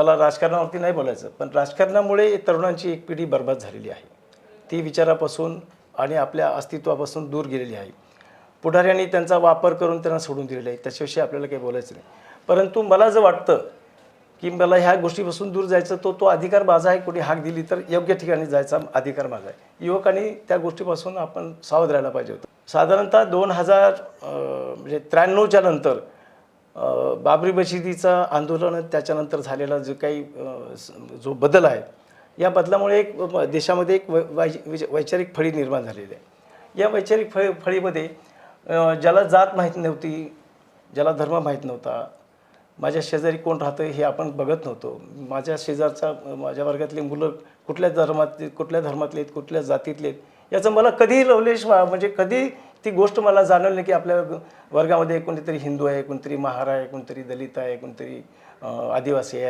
मला राजकारणावरती नाही बोलायचं, पण राजकारणामुळे तरुणांची एक पिढी बर्बाद झालेली आहे. ती विचारापासून आणि आपल्या अस्तित्वापासून दूर गेलेली आहे. पुढाऱ्यांनी त्यांचा वापर करून त्यांना सोडून दिलेला आहे. त्याच्याविषयी आपल्याला काही बोलायचं नाही. परंतु मला असं वाटतं की मला ह्या गोष्टीपासून दूर जायचं, तो अधिकार माझा आहे. कोणी हाक दिली तर योग्य ठिकाणी जायचा अधिकार माझा आहे. युवकांनी त्या गोष्टीपासून आपण सावध राहायला पाहिजे होतं. साधारणतः 2000 म्हणजे 93च्या नंतर बाबरी मशिदीचं आंदोलन, त्याच्यानंतर झालेला जो काही जो बदल आहे, या बदलामुळे एक देशामध्ये एक वैचारिक फळी निर्माण झालेली आहे. या वैचारिक फळीमध्ये ज्याला जात माहीत नव्हती, ज्याला धर्म माहीत नव्हता, माझ्या शेजारी कोण राहतं हे आपण बघत नव्हतो, माझ्या शेजारचा माझ्या वर्गातली मुलं कुठल्या धर्मातले आहेत, कुठल्या जातीतले आहेत, याचं मला कधीही लवलेश म्हणजे कधी ती गोष्ट मला जाणवली नाही की आपल्या वर्गामध्ये कोणीतरी हिंदू आहे, कोणतरी महार आहे, कोणतरी दलित आहे, कोणतरी आदिवासी आहे.